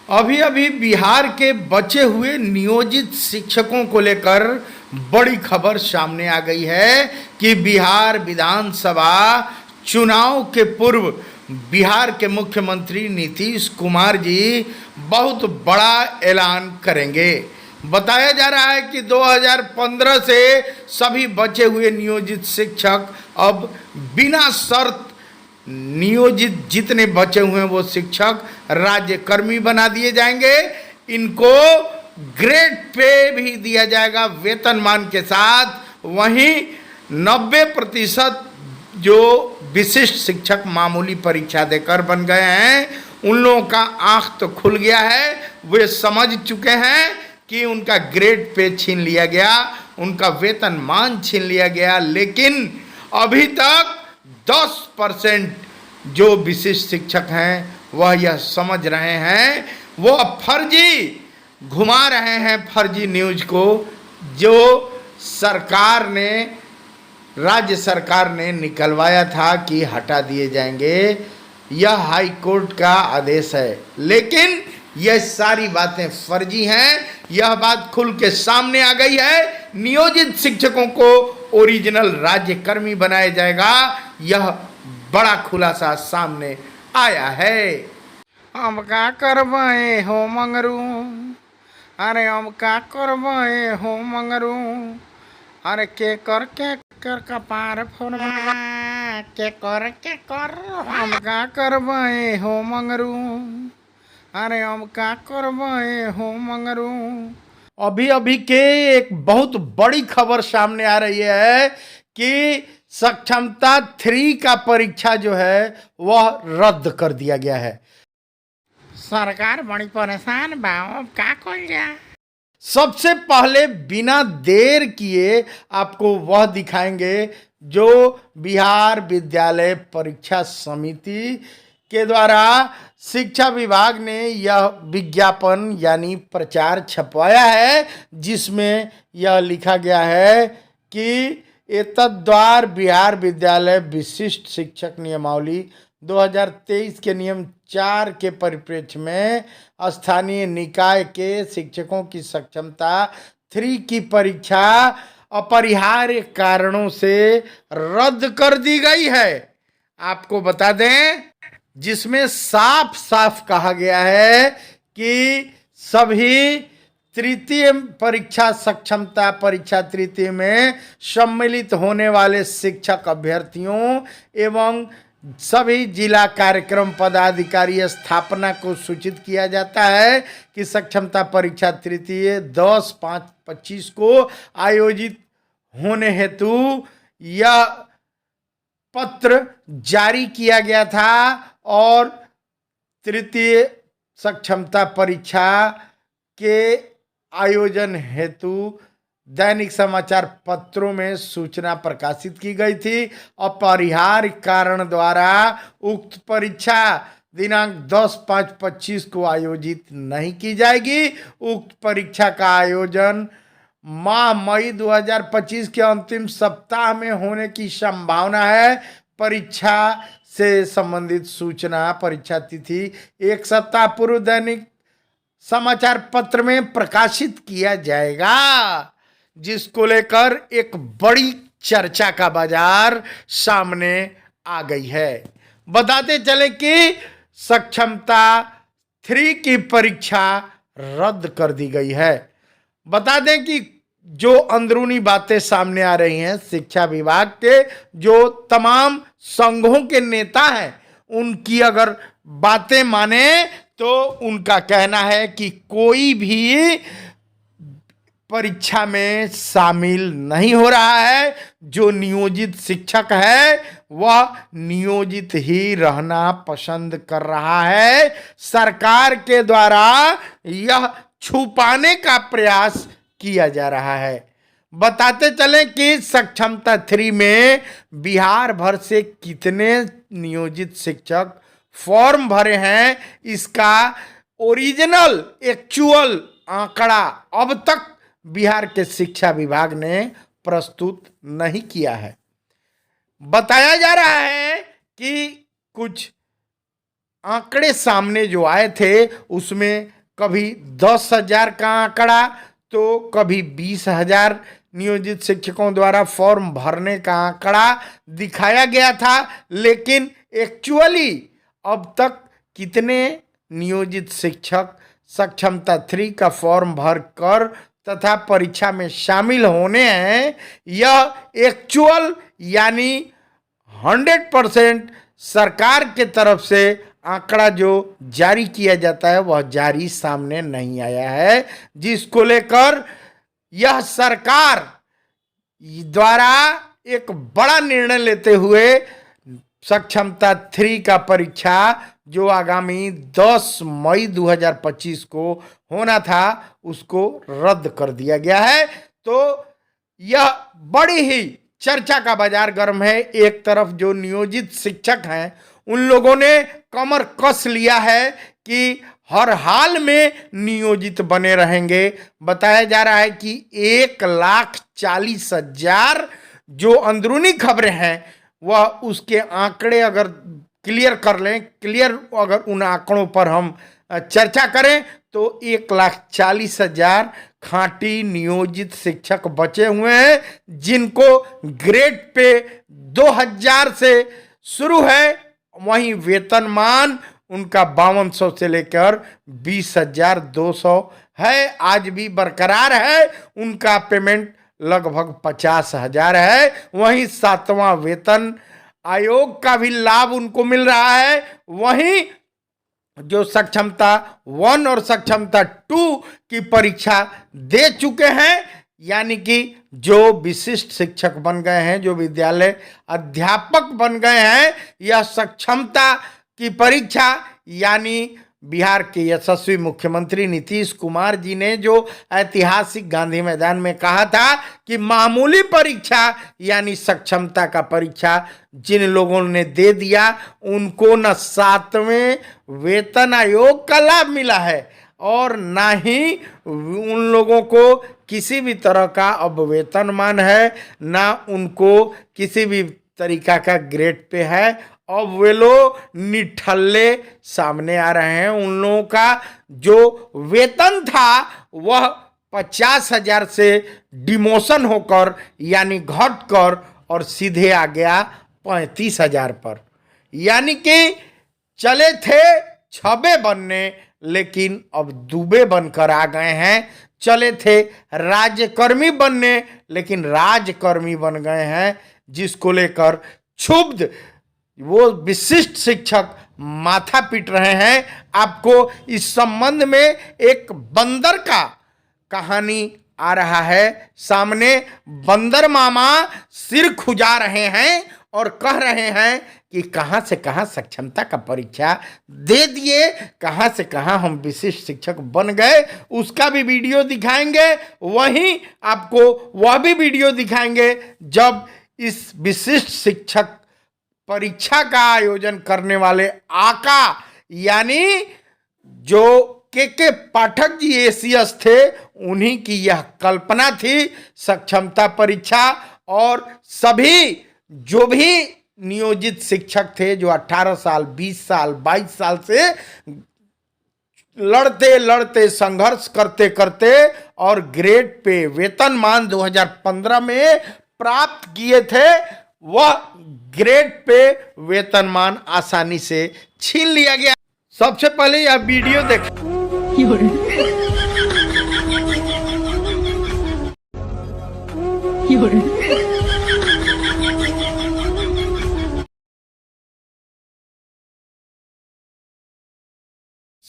अभी अभी बिहार के बचे हुए नियोजित शिक्षकों को लेकर बड़ी खबर सामने आ गई है कि बिहार विधानसभा चुनाव के पूर्व बिहार के मुख्यमंत्री नीतीश कुमार जी बहुत बड़ा ऐलान करेंगे। बताया जा रहा है कि 2015 से सभी बचे हुए नियोजित शिक्षक अब बिना शर्त नियोजित जितने बचे हुए हैं वो शिक्षक राज्य कर्मी बना दिए जाएंगे। इनको ग्रेड पे भी दिया जाएगा वेतनमान के साथ। वहीं 90% जो विशिष्ट शिक्षक मामूली परीक्षा देकर बन गए हैं उन लोगों का आंख तो खुल गया है। वे समझ चुके हैं कि उनका ग्रेड पे छीन लिया गया, उनका वेतनमान छीन लिया गया, लेकिन अभी तक 10% जो विशिष्ट शिक्षक हैं वह यह समझ रहे हैं, वो अब फर्जी घुमा रहे हैं फर्जी न्यूज को, जो सरकार ने राज्य सरकार ने निकलवाया था कि हटा दिए जाएंगे। यह हाई कोर्ट का आदेश है, लेकिन यह सारी बातें फर्जी हैं। यह बात खुल के सामने आ गई है। नियोजित शिक्षकों को ओरिजिनल राज्य कर्मी बनाया जाएगा। यह बड़ा खुलासा सामने आया है। हम का करबे हो मंगरू, अरे हम का करबे हो मंगरू, अरे के कर कपार फोड़बा, के कर हम का करबे हो मंगरू, अरे हम का करबे हो मंगरू। अभी अभी के एक बहुत बड़ी खबर सामने आ रही है कि सक्षमता 3 का परीक्षा जो है वह रद्द कर दिया गया है। सरकार बड़ी परेशान बा, अब का कइल जा। सबसे पहले बिना देर किए आपको वह दिखाएंगे जो बिहार विद्यालय परीक्षा समिति के द्वारा शिक्षा विभाग ने यह विज्ञापन यानी प्रचार छपवाया है, जिसमें यह लिखा गया है कि एतद्द्वारा बिहार विद्यालय विशिष्ट शिक्षक नियमावली 2023 के नियम 4 के परिप्रेक्ष्य में स्थानीय निकाय के शिक्षकों की सक्षमता 3 की परीक्षा अपरिहार्य कारणों से रद्द कर दी गई है। आपको बता दें, जिसमें साफ साफ कहा गया है कि सभी तृतीय परीक्षा सक्षमता परीक्षा तृतीय में सम्मिलित होने वाले शिक्षक अभ्यर्थियों एवं सभी जिला कार्यक्रम पदाधिकारी स्थापना को सूचित किया जाता है कि सक्षमता परीक्षा तृतीय 10/5/25 को आयोजित होने हेतु यह पत्र जारी किया गया था और तृतीय सक्षमता परीक्षा के आयोजन हेतु दैनिक समाचार पत्रों में सूचना प्रकाशित की गई थी। अपरिहार्य कारण द्वारा उक्त परीक्षा दिनांक 10/5/25 को आयोजित नहीं की जाएगी। उक्त परीक्षा का आयोजन माह मई 2025 के अंतिम सप्ताह में होने की संभावना है। परीक्षा से संबंधित सूचना परीक्षा तिथि 1 सप्ताह पूर्व दैनिक समाचार पत्र में प्रकाशित किया जाएगा, जिसको लेकर एक बड़ी चर्चा का बाजार सामने आ गई है। बताते चले कि सक्षमता 3 की परीक्षा रद्द कर दी गई है। बता दें कि जो अंदरूनी बातें सामने आ रही हैं, शिक्षा विभाग के जो तमाम संघों के नेता हैं उनकी अगर बातें माने तो उनका कहना है कि कोई भी परीक्षा में शामिल नहीं हो रहा है। जो नियोजित शिक्षक है वह नियोजित ही रहना पसंद कर रहा है। सरकार के द्वारा यह छुपाने का प्रयास किया जा रहा है। बताते चलें कि सक्षमता 3 में बिहार भर से कितने नियोजित शिक्षक फॉर्म भरे हैं, इसका ओरिजिनल एक्चुअल आंकड़ा अब तक बिहार के शिक्षा विभाग ने प्रस्तुत नहीं किया है। बताया जा रहा है कि कुछ आंकड़े सामने जो आए थे उसमें कभी 10,000 का आंकड़ा तो कभी 20,000 नियोजित शिक्षकों द्वारा फॉर्म भरने का आंकड़ा दिखाया गया था। लेकिन एक्चुअली अब तक कितने नियोजित शिक्षक सक्षमता 3 का फॉर्म भर कर तथा परीक्षा में शामिल होने हैं, यह एक्चुअल यानी 100% सरकार के तरफ से आंकड़ा जो जारी किया जाता है वह जारी सामने नहीं आया है, जिसको लेकर यह सरकार द्वारा एक बड़ा निर्णय लेते हुए सक्षमता 3 का परीक्षा जो आगामी 10 मई 2025 को होना था उसको रद्द कर दिया गया है। तो यह बड़ी ही चर्चा का बाजार गर्म है। एक तरफ जो नियोजित शिक्षक हैं उन लोगों ने कमर कस लिया है कि हर हाल में नियोजित बने रहेंगे। बताया जा रहा है कि 1,40,000 जो अंदरूनी खबरें हैं वह उसके आंकड़े अगर क्लियर कर लें, अगर उन आंकड़ों पर हम चर्चा करें तो 1,40,000 खांटी नियोजित शिक्षक बचे हुए हैं, जिनको ग्रेड पे 2,000 से शुरू है। वहीं वेतनमान उनका 5200 से लेकर 20,200 है, आज भी बरकरार है। उनका पेमेंट लगभग 50,000 है। वहीं 7वां वेतन आयोग का भी लाभ उनको मिल रहा है। वहीं जो सक्षमता 1 और सक्षमता 2 की परीक्षा दे चुके हैं, यानी कि जो विशिष्ट शिक्षक बन गए हैं, जो विद्यालय अध्यापक बन गए हैं, यह सक्षमता की परीक्षा यानी बिहार के यशस्वी मुख्यमंत्री नीतीश कुमार जी ने जो ऐतिहासिक गांधी मैदान में कहा था कि मामूली परीक्षा यानी सक्षमता का परीक्षा जिन लोगों ने दे दिया उनको न 7वें वेतन आयोग का लाभ मिला है और ना ही उन लोगों को किसी भी तरह का अब वेतनमान है, ना उनको किसी भी तरीका का ग्रेड पे है। अब वे लोग निठल्ले सामने आ रहे हैं। उन लोगों का जो वेतन था वह 50,000 से डिमोशन होकर यानी घटकर और सीधे आ गया 35,000 पर। यानी कि चले थे छबे बनने लेकिन अब दुबे बनकर आ गए हैं। चले थे राज्यकर्मी बनने लेकिन राजकर्मी बन गए हैं, जिसको लेकर क्षुब्ध वो विशिष्ट शिक्षक माथा पीट रहे हैं। आपको इस संबंध में एक बंदर का कहानी आ रहा है सामने। बंदर मामा सिर खुजा रहे हैं और कह रहे हैं कि कहां से कहां सक्षमता का परीक्षा दे दिए, कहां से कहां हम विशिष्ट शिक्षक बन गए। उसका भी वीडियो दिखाएंगे। वहीं आपको वह भी वीडियो दिखाएंगे जब इस विशिष्ट शिक्षक परीक्षा का आयोजन करने वाले आका यानी जो के पाठक जी एसीएस थे, उन्हीं की यह कल्पना थी सक्षमता परीक्षा। और सभी जो भी नियोजित शिक्षक थे जो 18 साल 20 साल 22 साल से लड़ते लड़ते संघर्ष करते करते और ग्रेड पे वेतनमान 2015 में प्राप्त किए थे, वह ग्रेड पे वेतनमान आसानी से छीन लिया गया। सबसे पहले यह वीडियो देखें।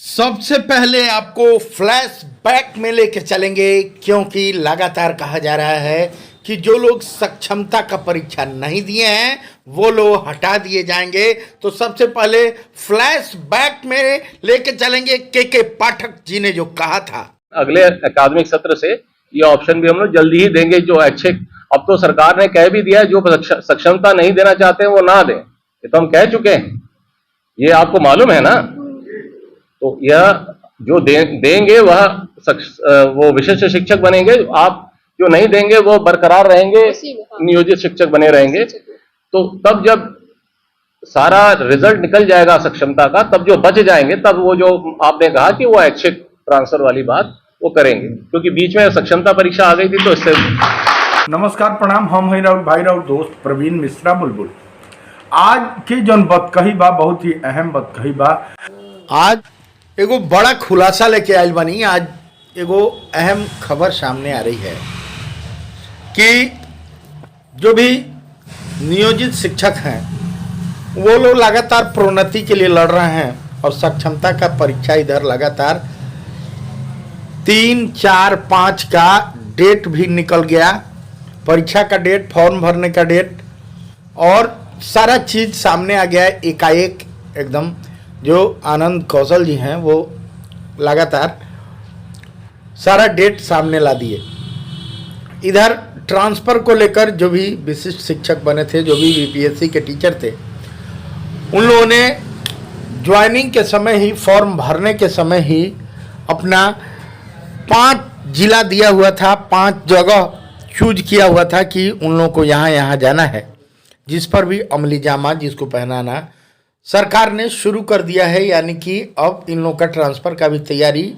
सबसे पहले आपको फ्लैश बैक में लेके चलेंगे, क्योंकि लगातार कहा जा रहा है कि जो लोग सक्षमता का परीक्षा नहीं दिए हैं वो लोग हटा दिए जाएंगे। तो सबसे पहले फ्लैश बैक में लेके चलेंगे के पाठक जी ने जो कहा था। अगले अकादमिक सत्र से ये ऑप्शन भी हम लोग जल्दी ही देंगे। जो ऐच्छिक, अब तो सरकार ने कह भी दिया है जो सक्षमता नहीं देना चाहते हैं वो ना दें, ये तो हम कह चुके हैं, ये आपको मालूम है ना। तो यह जो देंगे वह वो विशिष्ट शिक्षक बनेंगे, आप जो नहीं देंगे वो बरकरार रहेंगे, नियोजित शिक्षक बने रहेंगे। तो तब जब सारा रिजल्ट निकल जाएगा सक्षमता का, तब जो बच जाएंगे, तब वो जो आपने कहा कि वो ऐच्छिक ट्रांसफर वाली बात वो करेंगे, क्योंकि बीच में सक्षमता परीक्षा आ गई थी तो इससे। नमस्कार प्रणाम, हम हैं राहुल भाई, राहुल दोस्त प्रवीण मिश्रा बुलबुल। आज की जौन बात कही बा बहुत ही अहम बात कही बा। आज एगो बड़ा खुलासा लेके आयल बनी। आज एगो अहम खबर सामने आ रही है कि जो भी नियोजित शिक्षक हैं वो लोग लगातार प्रोन्नति के लिए लड़ रहे हैं और सक्षमता का परीक्षा इधर लगातार 3, 4, 5 का डेट भी निकल गया। परीक्षा का डेट, फॉर्म भरने का डेट और सारा चीज़ सामने आ गया है एकाएक एकदम। जो आनंद कौशल जी हैं वो लगातार सारा डेट सामने ला दिए। इधर ट्रांसफ़र को लेकर जो भी विशिष्ट शिक्षक बने थे, जो भी बीपीएससी के टीचर थे, उन लोगों ने ज्वाइनिंग के समय ही, फॉर्म भरने के समय ही अपना 5 जिला दिया हुआ था, 5 जगह चूज किया हुआ था कि उन लोगों को यहाँ यहाँ जाना है, जिस पर भी अमली जामा जिसको पहनाना सरकार ने शुरू कर दिया है। यानी कि अब इन लोगों का ट्रांसफ़र का भी तैयारी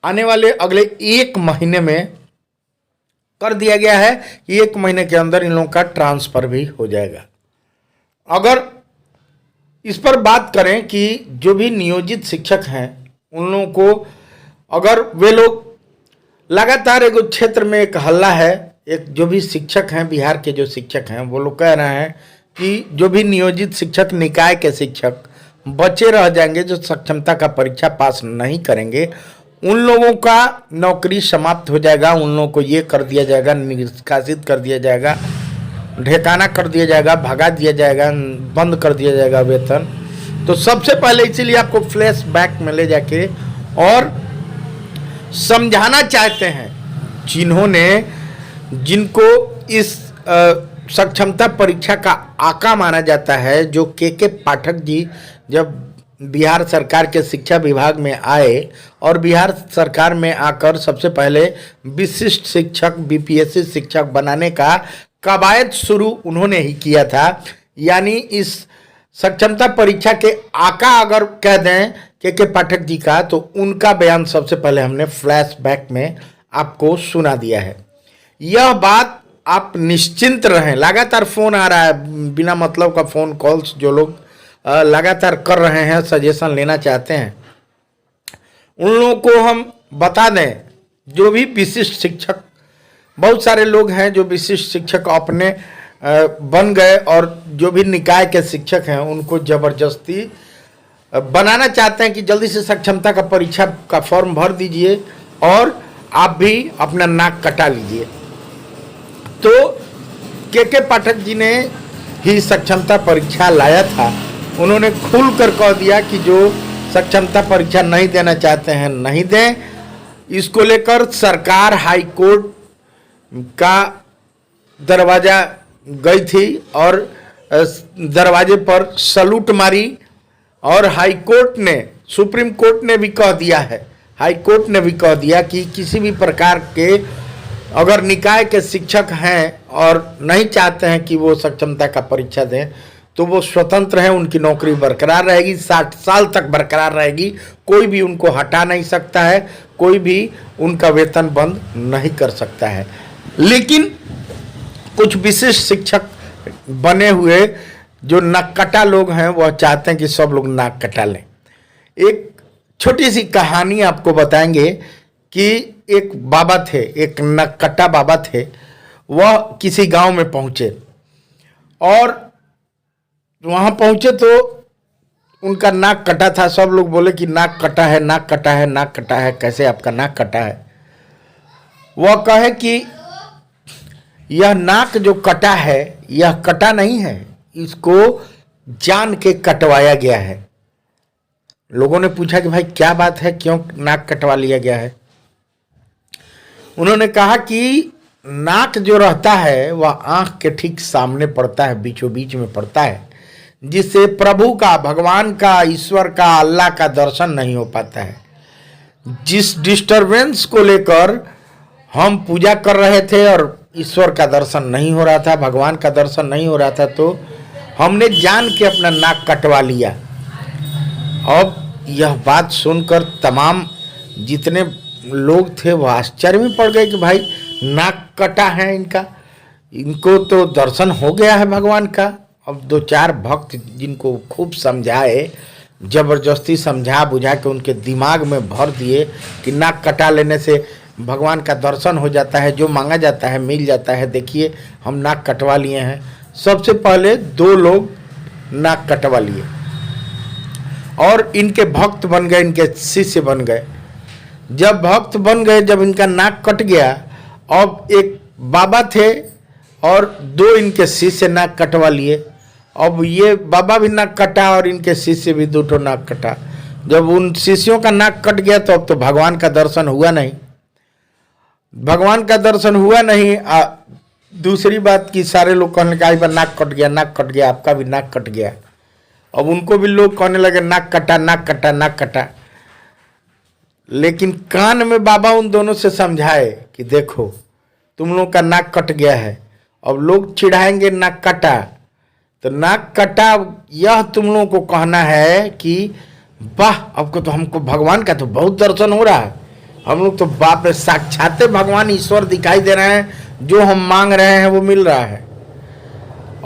आने वाले अगले 1 महीने में कर दिया गया है कि 1 महीने के अंदर इन लोगों का ट्रांसफ़र भी हो जाएगा। अगर इस पर बात करें कि जो भी नियोजित शिक्षक हैं उन लोगों को, अगर वे लोग लगातार एक क्षेत्र में एक हल्ला है, एक जो भी शिक्षक हैं बिहार के जो शिक्षक हैं वो लोग कह रहे हैं कि जो भी नियोजित शिक्षक, निकाय के शिक्षक बचे रह जाएंगे, जो सक्षमता का परीक्षा पास नहीं करेंगे, उन लोगों का नौकरी समाप्त हो जाएगा, उन लोगों को ये कर दिया जाएगा, निष्कासित कर दिया जाएगा, ढेकाना कर दिया जाएगा, भगा दिया जाएगा, बंद कर दिया जाएगा वेतन। तो सबसे पहले इसीलिए आपको फ्लैश बैक में ले जाके और समझाना चाहते हैं जिनको इस सक्षमता परीक्षा का आका माना जाता है। जो के पाठक जी जब बिहार सरकार के शिक्षा विभाग में आए और बिहार सरकार में आकर सबसे पहले विशिष्ट शिक्षक, बीपीएससी शिक्षक बनाने का कवायद शुरू उन्होंने ही किया था। यानी इस सक्षमता परीक्षा के आका अगर कह दें के पाठक जी का, तो उनका बयान सबसे पहले हमने फ्लैशबैक में आपको सुना दिया है। यह बात आप निश्चिंत रहें। लगातार फ़ोन आ रहा है, बिना मतलब का फ़ोन कॉल्स जो लोग लगातार कर रहे हैं, सजेशन लेना चाहते हैं, उन लोगों को हम बता दें, जो भी विशिष्ट शिक्षक, बहुत सारे लोग हैं जो विशिष्ट शिक्षक अपने बन गए और जो भी निकाय के शिक्षक हैं उनको ज़बरदस्ती बनाना चाहते हैं कि जल्दी से सक्षमता का परीक्षा का फॉर्म भर दीजिए और आप भी अपना नाक कटा लीजिए। तो के पाठक जी ने ही सक्षमता परीक्षा लाया था। उन्होंने खुल कर कह दिया कि जो सक्षमता परीक्षा नहीं देना चाहते हैं नहीं दें। इसको लेकर सरकार हाई कोर्ट का दरवाज़ा गई थी और दरवाजे पर सलूट मारी और हाई कोर्ट ने, सुप्रीम कोर्ट ने भी कह दिया है, हाई कोर्ट ने भी कह दिया कि किसी भी प्रकार के अगर निकाय के शिक्षक हैं और नहीं चाहते हैं कि वो सक्षमता का परीक्षा दें तो वो स्वतंत्र हैं, उनकी नौकरी बरकरार रहेगी, 60 साल तक बरकरार रहेगी, कोई भी उनको हटा नहीं सकता है, कोई भी उनका वेतन बंद नहीं कर सकता है। लेकिन कुछ विशिष्ट शिक्षक बने हुए जो नाक कटा लोग हैं वह चाहते हैं कि सब लोग नाक कटा लें। एक छोटी सी कहानी आपको बताएंगे कि एक बाबा थे, एक नाक कटा बाबा थे। वह किसी गांव में पहुंचे और वहां पहुंचे तो उनका नाक कटा था। सब लोग बोले कि नाक कटा है, नाक कटा है, नाक कटा है, कैसे आपका नाक कटा है? वह कहे कि यह नाक जो कटा है यह कटा नहीं है, इसको जान के कटवाया गया है। लोगों ने पूछा कि भाई क्या बात है, क्यों नाक कटवा लिया गया है? उन्होंने कहा कि नाक जो रहता है वह आंख के ठीक सामने पड़ता है, बीचों बीच में पड़ता है, जिससे प्रभु का, भगवान का, ईश्वर का, अल्लाह का दर्शन नहीं हो पाता है। जिस डिस्टरबेंस को लेकर हम पूजा कर रहे थे और ईश्वर का दर्शन नहीं हो रहा था, भगवान का दर्शन नहीं हो रहा था, तो हमने जान के अपना नाक कटवा लिया। अब यह बात सुनकर तमाम जितने लोग थे वो आश्चर्य में पड़ गए कि भाई नाक कटा है इनका, इनको तो दर्शन हो गया है भगवान का। अब दो चार भक्त जिनको खूब समझाए, जबरदस्ती समझा बुझा के उनके दिमाग में भर दिए कि नाक कटा लेने से भगवान का दर्शन हो जाता है, जो मांगा जाता है मिल जाता है। देखिए हम नाक कटवा लिए हैं। सबसे पहले 2 लोग नाक कटवा लिए और इनके भक्त बन गए, इनके शिष्य बन गए। जब भक्त बन गए, जब इनका नाक कट गया, अब एक बाबा थे और 2 इनके शिष्य नाक कटवा लिए। अब ये बाबा भी नाक कटा और इनके शिष्य भी 2 नाक कटा। जब उन शिष्यों का नाक कट गया तो अब तो भगवान का दर्शन हुआ नहीं, भगवान का दर्शन हुआ नहीं। दूसरी बात कि सारे लोग कहने लगे बार नाक कट गया, नाक कट गया, आपका भी नाक कट गया। अब उनको भी लोग कहने लगे नाक कटा, नाक कटा, नाक कटा। लेकिन कान में बाबा उन दोनों से समझाए कि देखो तुम लोग का नाक कट गया है। अब लोग चिढ़ाएंगे नाक कटा, तो नाक कटा यह तुम लोगों को कहना है कि वाह आपको तो, हमको भगवान का तो बहुत दर्शन हो रहा है, हम लोग तो बाप रे साक्षात भगवान ईश्वर दिखाई दे रहे हैं, जो हम मांग रहे हैं वो मिल रहा है।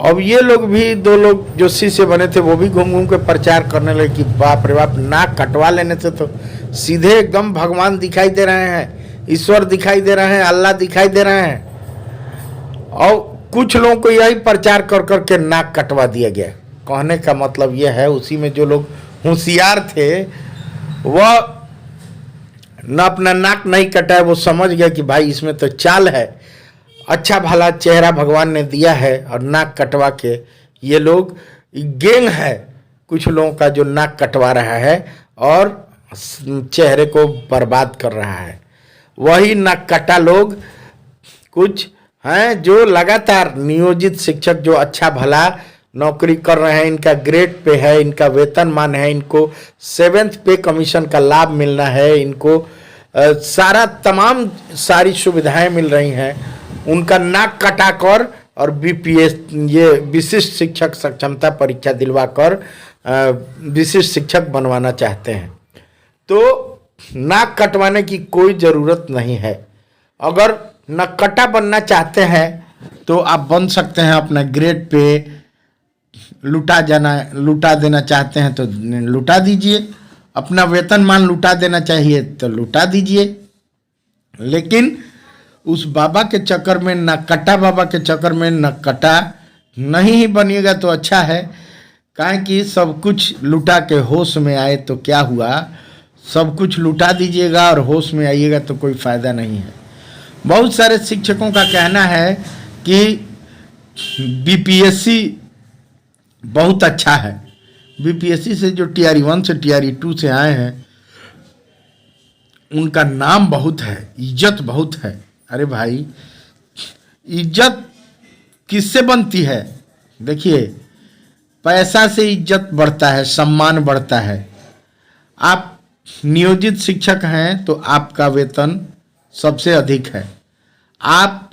अब ये लोग भी 2 लोग जो शिष्य बने थे वो भी घूम घूम के प्रचार करने लगे कि बाप रे बाप नाक कटवा लेने से तो सीधे एकदम भगवान दिखाई दे रहे हैं, ईश्वर दिखाई दे रहे हैं, अल्लाह दिखाई दे रहे हैं। और कुछ लोगों को यही प्रचार कर करके नाक कटवा दिया गया। कहने का मतलब यह है, उसी में जो लोग होशियार थे वह न अपना नाक नहीं कटाए, वो समझ गया कि भाई इसमें तो चाल है, अच्छा भला चेहरा भगवान ने दिया है और नाक कटवा के ये लोग गैंग है कुछ लोगों का जो नाक कटवा रहा है और चेहरे को बर्बाद कर रहा है। वही नाक कटा लोग कुछ हैं जो लगातार नियोजित शिक्षक जो अच्छा भला नौकरी कर रहे हैं, इनका ग्रेड पे है, इनका वेतनमान है, इनको 7th पे कमीशन का लाभ मिलना है, इनको सारी सुविधाएं मिल रही हैं, उनका नाक कटाकर और बीपीएस ये विशिष्ट शिक्षक सक्षमता परीक्षा दिलवाकर विशिष्ट शिक्षक बनवाना चाहते हैं। तो नाक कटवाने की कोई ज़रूरत नहीं है। अगर नकटा बनना चाहते हैं तो आप बन सकते हैं, अपना ग्रेड पे लुटा देना चाहते हैं तो लुटा दीजिए, अपना वेतनमान लुटा देना चाहिए तो लुटा दीजिए। लेकिन उस बाबा के चक्कर में, नकटा बाबा के चक्कर में नकटा नहीं ही बनिएगा तो अच्छा है। काहे कि सब कुछ लुटा के होश में आए तो क्या हुआ, सब कुछ लुटा दीजिएगा और होश में आइएगा तो कोई फ़ायदा नहीं है। बहुत सारे शिक्षकों का कहना है कि बीपीएससी बहुत अच्छा है, बीपीएससी से जो TRE 1 से TRE 2 से आए हैं उनका नाम बहुत है, इज्जत बहुत है। अरे भाई इज्जत किससे बनती है? देखिए पैसा से इज्जत बढ़ता है, सम्मान बढ़ता है। आप नियोजित शिक्षक हैं तो आपका वेतन सबसे अधिक है, आप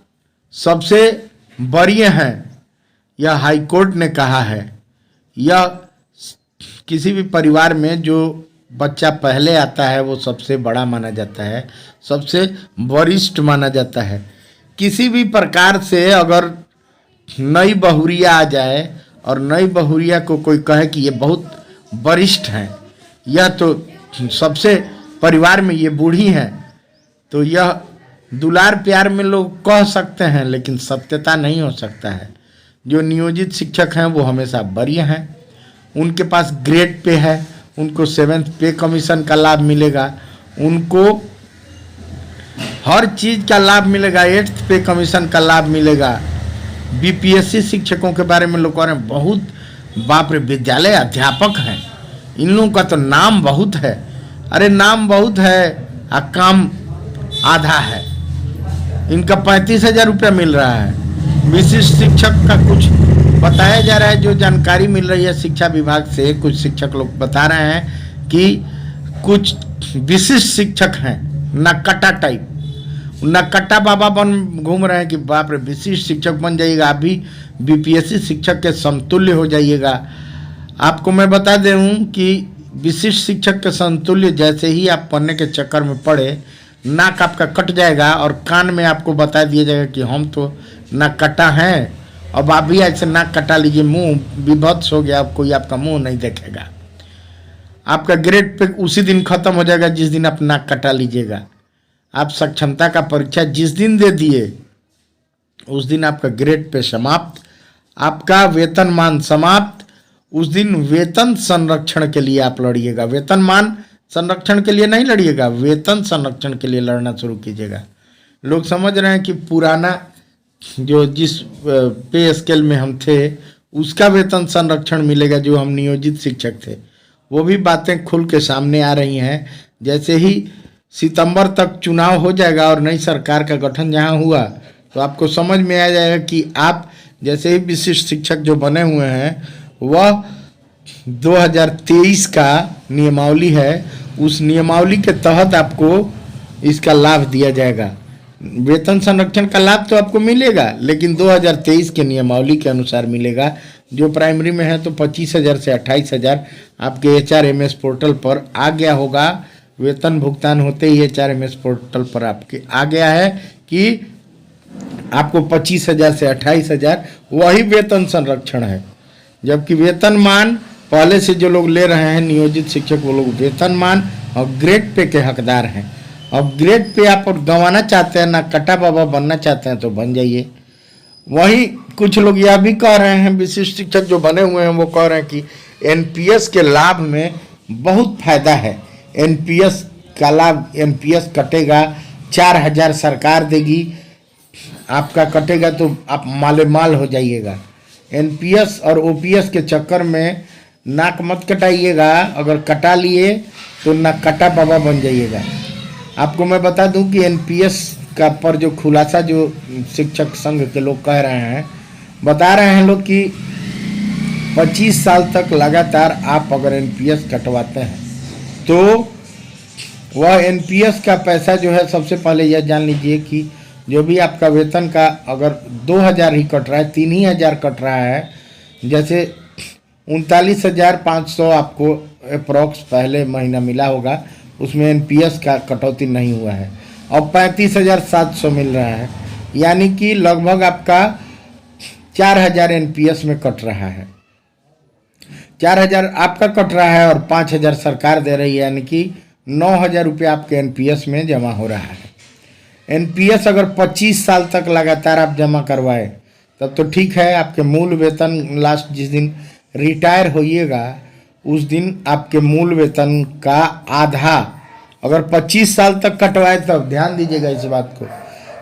सबसे वरीय हैं, यह हाई कोर्ट ने कहा है। यह किसी भी परिवार में जो बच्चा पहले आता है वो सबसे बड़ा माना जाता है, सबसे वरिष्ठ माना जाता है। किसी भी प्रकार से अगर नई बहुरिया आ जाए और नई बहुरिया को कोई कहे कि ये बहुत वरिष्ठ हैं, यह तो सबसे परिवार में ये बूढ़ी हैं, तो यह दुलार प्यार में लोग कह सकते हैं, लेकिन सत्यता नहीं हो सकता है। जो नियोजित शिक्षक हैं वो हमेशा वरीय हैं, उनके पास ग्रेड पे है, उनको 7th पे कमीशन का लाभ मिलेगा, उनको हर चीज़ का लाभ मिलेगा, 8th पे कमीशन का लाभ मिलेगा। बीपीएससी शिक्षकों के बारे में लोग कह रहे हैं बहुत बाप रे विद्यालय अध्यापक हैं, इन लोगों का तो नाम बहुत है। अरे नाम बहुत है और काम आधा है। इनका 35,000 रुपया मिल रहा है। विशिष्ट शिक्षक का कुछ बताया जा रहा है, जो जानकारी मिल रही है शिक्षा विभाग से, कुछ शिक्षक लोग बता रहे हैं कि कुछ विशिष्ट शिक्षक हैं नकटा टाइप, नकटा बाबा बन घूम रहे हैं कि बाप रे विशिष्ट शिक्षक बन जाइएगा, आप भी बीपीएससी शिक्षक के समतुल्य हो जाइएगा। आपको मैं बता दूं कि विशिष्ट शिक्षक के समतुल्य जैसे ही आप पढ़ने के चक्कर में पड़े, नाक आपका कट जाएगा और कान में आपको बता दिया जाएगा कि हम तो नाक कटा है, अब आप भी ऐसे नाक कटा लीजिए, मुंह विभत्स हो गया, कोई आपका मुंह नहीं देखेगा। आपका ग्रेड पे उसी दिन खत्म हो जाएगा जिस दिन आप नाक कटा लीजिएगा। आप सक्षमता का परीक्षा जिस दिन दे दिए उस दिन आपका ग्रेड पे समाप्त, आपका वेतनमान समाप्त। उस दिन वेतन संरक्षण के लिए आप लड़िएगा, वेतनमान संरक्षण के लिए नहीं लड़िएगा, वेतन संरक्षण के लिए लड़ना शुरू कीजिएगा। लोग समझ रहे हैं कि पुराना जो जिस पे स्केल में हम थे उसका वेतन संरक्षण मिलेगा जो हम नियोजित शिक्षक थे। वो भी बातें खुल के सामने आ रही हैं। जैसे ही सितंबर तक चुनाव हो जाएगा और नई सरकार का गठन जहां हुआ तो आपको समझ में आ जाएगा कि आप जैसे ही विशिष्ट शिक्षक जो बने हुए हैं वह 2023 का नियमावली है, उस नियमावली के तहत आपको इसका लाभ दिया जाएगा। वेतन संरक्षण का लाभ तो आपको मिलेगा लेकिन 2023 के नियमावली के अनुसार मिलेगा। जो प्राइमरी में है तो 25,000 से 28,000 आपके HRMS पोर्टल पर आ गया होगा। वेतन भुगतान होते ही HRMS पोर्टल पर आपके आ गया है कि आपको 25,000 से 28,000 वही वेतन संरक्षण है। जबकि वेतनमान पहले से जो लोग ले रहे हैं नियोजित शिक्षक, वो लोग वेतनमान और ग्रेड पे के हकदार हैं। अब ग्रेड पे आप गंवाना चाहते हैं ना, कटा बाबा बनना चाहते हैं तो बन जाइए। वहीं कुछ लोग यह भी कह रहे हैं, विशिष्ट शिक्षक जो बने हुए हैं वो कह रहे हैं कि NPS के लाभ में बहुत फायदा है। NPS का लाभ, NPS कटेगा 4,000 सरकार देगी, आपका कटेगा तो आप माले माल हो जाइएगा। NPS और OPS के चक्कर में नाक मत कटाइएगा, अगर कटा लिए तो ना कटा बाबा बन जाइएगा। आपको मैं बता दूं कि NPS का पर जो खुलासा जो शिक्षक संघ के लोग कह रहे हैं, बता रहे हैं लोग कि 25 साल तक लगातार आप अगर NPS कटवाते हैं तो वह NPS का पैसा जो है, सबसे पहले यह जान लीजिए कि जो भी आपका वेतन का अगर 2,000 ही कट रहा है, 3,000 कट रहा है, जैसे 39,500 आपको अप्रॉक्स पहले महीना मिला होगा, उसमें NPS का कटौती नहीं हुआ है। अब 35,700 मिल रहा है, यानी कि लगभग आपका 4,000 NPS में कट रहा है। 4,000 आपका कट रहा है और 5,000 सरकार दे रही है, यानी कि 9,000 रुपये आपके NPS में जमा हो रहा है। NPS अगर 25 साल तक लगातार आप जमा करवाए तब तो ठीक है। आपके मूल वेतन लास्ट जिस दिन रिटायर होइएगा उस दिन आपके मूल वेतन का आधा अगर 25 साल तक कटवाए, तब ध्यान दीजिएगा इस बात को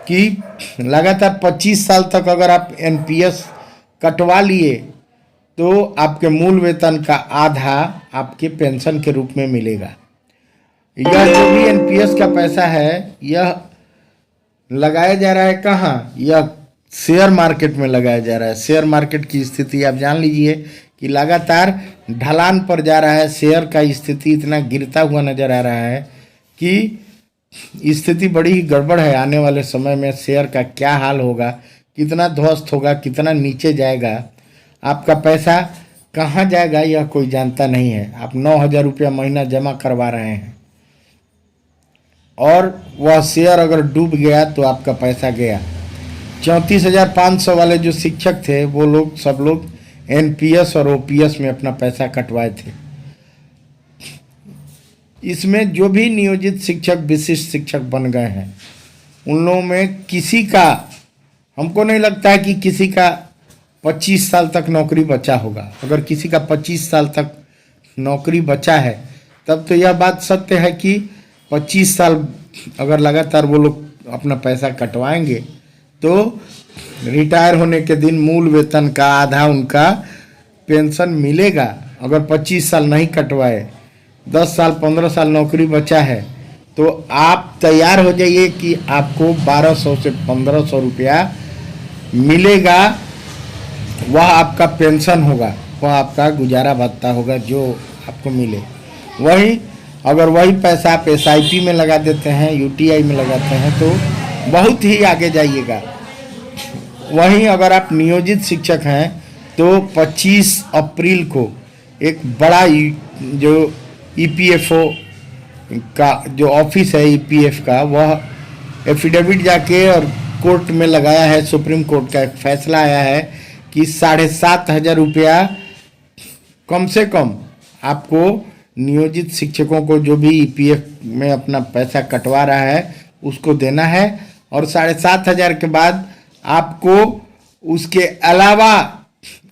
कि लगातार 25 साल तक अगर आप NPS कटवा लिए तो आपके मूल वेतन का आधा आपके पेंशन के रूप में मिलेगा। यह जो भी NPS का पैसा है यह लगाया जा रहा है कहाँ? यह शेयर मार्केट में लगाया जा रहा है। शेयर मार्केट की स्थिति आप जान लीजिए कि लगातार ढलान पर जा रहा है। शेयर का स्थिति इतना गिरता हुआ नजर आ रहा है कि स्थिति बड़ी ही गड़बड़ है। आने वाले समय में शेयर का क्या हाल होगा, कितना ध्वस्त होगा, कितना नीचे जाएगा, आपका पैसा कहाँ जाएगा यह कोई जानता नहीं है। आप 9,000 रुपया महीना जमा करवा रहे हैं और वह शेयर अगर डूब गया तो आपका पैसा गया। 34,500 वाले जो शिक्षक थे वो लोग सब लोग NPS और OPS में अपना पैसा कटवाए थे। इसमें जो भी नियोजित शिक्षक विशिष्ट शिक्षक बन गए हैं उन लोगों में किसी का, हमको नहीं लगता है कि किसी का 25 साल तक नौकरी बचा होगा। अगर किसी का 25 साल तक नौकरी बचा है तब तो यह बात सत्य है कि 25 साल अगर लगातार वो लोग अपना पैसा कटवाएंगे तो रिटायर होने के दिन मूल वेतन का आधा उनका पेंशन मिलेगा। अगर 25 साल नहीं कटवाए, 10 साल 15 साल नौकरी बचा है तो आप तैयार हो जाइए कि आपको 1,200 से 1,500 रुपया मिलेगा। वह आपका पेंशन होगा, वह आपका गुजारा भत्ता होगा जो आपको मिले। वही अगर वही पैसा आप SIP में लगा देते हैं, UTI में लगाते हैं तो बहुत ही आगे जाइएगा। वहीं अगर आप नियोजित शिक्षक हैं तो 25 अप्रैल को एक बड़ा जो ईपीएफओ का जो ऑफिस है ईपीएफ का, वह एफिडेविट जाके और कोर्ट में लगाया है। सुप्रीम कोर्ट का एक फैसला आया है कि 7,500 रुपया कम से कम आपको नियोजित शिक्षकों को जो भी ईपीएफ में अपना पैसा कटवा रहा है उसको देना है, और 7,500 के बाद आपको उसके अलावा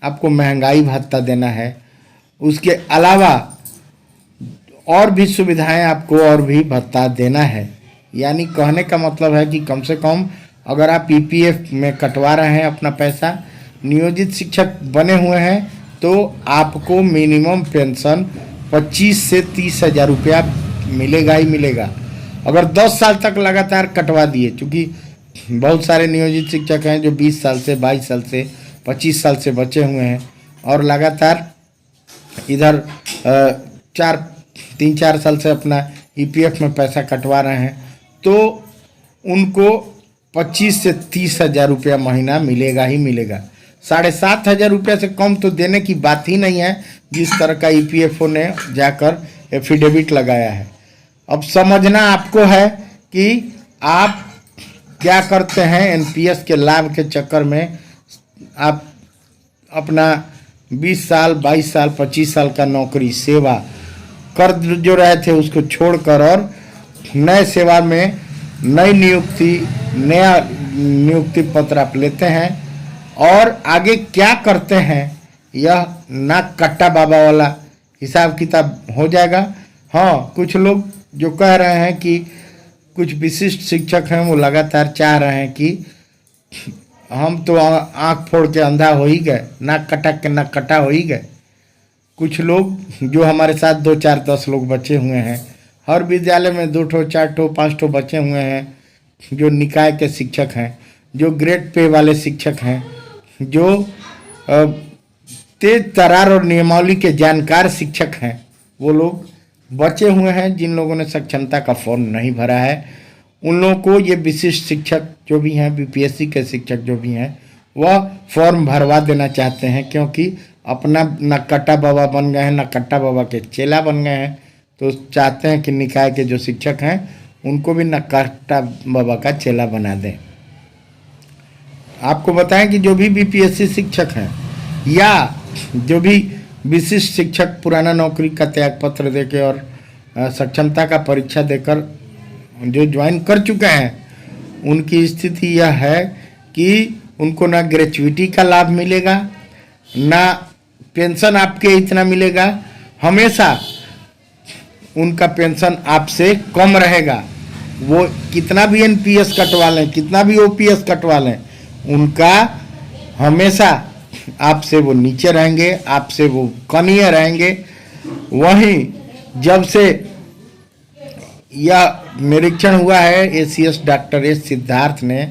आपको महंगाई भत्ता देना है। उसके अलावा और भी सुविधाएं आपको और भी भत्ता देना है। यानी कहने का मतलब है कि कम से कम अगर आप ईपीएफ में कटवा रहे हैं अपना पैसा, नियोजित शिक्षक बने हुए हैं, तो आपको मिनिमम पेंशन 25 से 30 हज़ार रुपया मिलेगा ही मिलेगा। अगर 10 साल तक लगातार कटवा दिए, क्योंकि बहुत सारे नियोजित शिक्षक हैं जो 20 साल से 22 साल से 25 साल से बचे हुए हैं और लगातार इधर 3-4 साल से अपना ईपीएफ में पैसा कटवा रहे हैं, तो उनको 25 से 30 हज़ार रुपया महीना मिलेगा ही मिलेगा। 7,500 रुपया से कम तो देने की बात ही नहीं है, जिस तरह का ईपीएफओ ने जाकर एफिडेविट लगाया है। अब समझना आपको है कि आप क्या करते हैं। एनपीएस के लाभ के चक्कर में आप अपना 20 साल 22 साल 25 साल का नौकरी सेवा कर जो रहे थे उसको छोड़कर और नए सेवा में नई नया नियुक्ति पत्र आप लेते हैं, और आगे क्या करते हैं यह नाक कट्टा बाबा वाला हिसाब किताब हो जाएगा। हाँ, कुछ लोग जो कह रहे हैं कि कुछ विशिष्ट शिक्षक हैं वो लगातार चाह रहे हैं कि हम तो आंख फोड़ के अंधा हो ही गए, नाक कटा के नाक कटा हो ही गए। कुछ लोग जो हमारे साथ 2 4 10 लोग बचे हुए हैं, हर विद्यालय में 2 ठो 4 ठो 5 ठो बचे हुए हैं जो निकाय के शिक्षक हैं, जो ग्रेड पे वाले शिक्षक हैं, जो तेज तरार और नियमावली के जानकार शिक्षक हैं, वो लोग बचे हुए हैं। जिन लोगों ने सक्षमता का फॉर्म नहीं भरा है उन लोगों को ये विशिष्ट शिक्षक जो भी हैं, बीपीएससी के शिक्षक जो भी हैं, वह फॉर्म भरवा देना चाहते हैं, क्योंकि अपना नक्कट्टा बाबा बन गए हैं, नक्कट्टा बाबा के चेला बन गए हैं, तो चाहते हैं कि निकाय के जो शिक्षक हैं उनको भी नक्कट्टा बाबा का चेला बना दें। आपको बताएं कि जो भी बीपीएससी शिक्षक हैं या जो भी विशिष्ट शिक्षक पुराना नौकरी का त्याग पत्र देके और सक्षमता का परीक्षा देकर जो ज्वाइन कर चुके हैं, उनकी स्थिति यह है कि उनको ना ग्रेचुइटी का लाभ मिलेगा, ना पेंशन आपके इतना मिलेगा, हमेशा उनका पेंशन आपसे कम रहेगा। वो कितना भी एनपीएस कटवा लें, कितना भी ओपीएस कटवा लें, उनका हमेशा आपसे वो नीचे रहेंगे, आपसे वो कनीय रहेंगे। वहीं जब से यह निरीक्षण हुआ है, एसीएस डॉक्टर एस सिद्धार्थ ने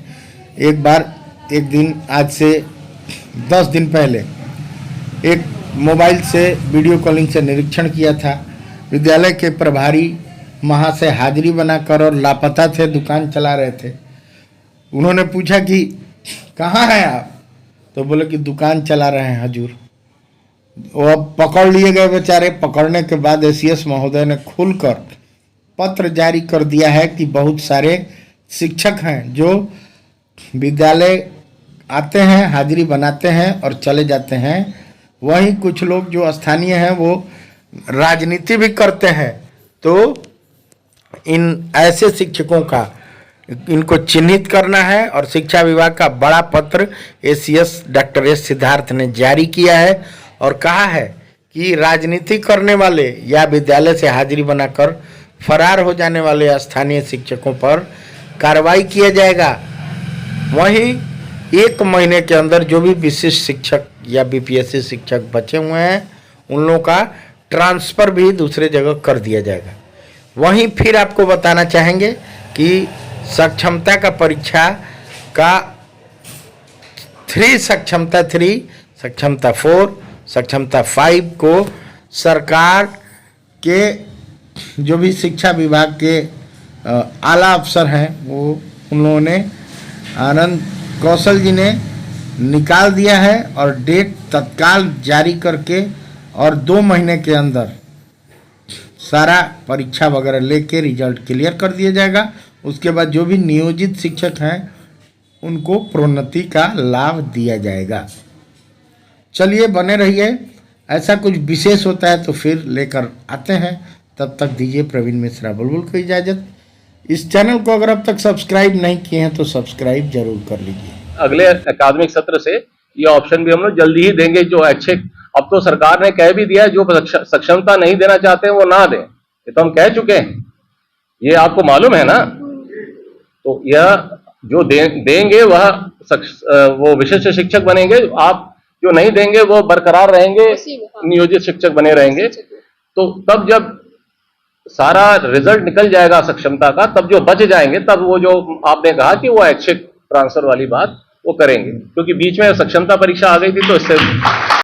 एक दिन आज से 10 दिन पहले एक मोबाइल से वीडियो कॉलिंग से निरीक्षण किया था। विद्यालय के प्रभारी वहाँ से हाजिरी बनाकर और लापता थे, दुकान चला रहे थे। उन्होंने पूछा कि कहाँ हैं आप, तो बोले कि दुकान चला रहे हैं हजूर। वो अब पकड़ लिए गए बेचारे। पकड़ने के बाद एसीएस महोदय ने खुलकर पत्र जारी कर दिया है कि बहुत सारे शिक्षक हैं जो विद्यालय आते हैं, हाजिरी बनाते हैं और चले जाते हैं। वहीं कुछ लोग जो स्थानीय हैं वो राजनीति भी करते हैं। तो इन ऐसे शिक्षकों का इनको चिन्हित करना है और शिक्षा विभाग का बड़ा पत्र एसीएस डॉक्टर एस सिद्धार्थ ने जारी किया है और कहा है कि राजनीति करने वाले या विद्यालय से हाजिरी बनाकर फरार हो जाने वाले स्थानीय शिक्षकों पर कार्रवाई किया जाएगा। वहीं 1 महीने के अंदर जो भी विशिष्ट शिक्षक या बीपीएससी शिक्षक बचे हुए हैं उन लोगों का ट्रांसफ़र भी दूसरे जगह कर दिया जाएगा। वहीं फिर आपको बताना चाहेंगे कि सक्षमता का परीक्षा का 3 सक्षमता 3, सक्षमता 4, सक्षमता 5 को सरकार के जो भी शिक्षा विभाग के आला अफसर हैं वो उन लोगों ने आनंद कौशल जी ने निकाल दिया है और डेट तत्काल जारी करके और 2 महीने के अंदर सारा परीक्षा वगैरह लेके रिजल्ट क्लियर कर दिया जाएगा। उसके बाद जो भी नियोजित शिक्षक हैं उनको प्रोन्नति का लाभ दिया जाएगा। चलिए बने रहिए, ऐसा कुछ विशेष होता है तो फिर लेकर आते हैं। तब तक दीजिए प्रवीण मिश्रा बुलबुल को इजाज़त। इस चैनल को अगर अब तक सब्सक्राइब नहीं किए हैं तो सब्सक्राइब जरूर कर लीजिए। अगले अकादमिक सत्र से ये ऑप्शन भी हम लोग जल्दी ही देंगे। जो अच्छे, अब तो सरकार ने कह भी दिया है, जो सक्षमता नहीं देना चाहते हैं वो ना दें, ये तो हम कह चुके हैं, ये आपको मालूम है ना। तो यह जो देंगे वह वो विशिष्ट शिक्षक बनेंगे, आप जो नहीं देंगे वो बरकरार रहेंगे, नियोजित शिक्षक बने रहेंगे। तो तब जब सारा रिजल्ट निकल जाएगा सक्षमता का, तब जो बच जाएंगे, तब वो जो आपने कहा कि वो ऐच्छिक ट्रांसफर वाली बात वो करेंगे, क्योंकि बीच में सक्षमता परीक्षा आ गई थी तो इससे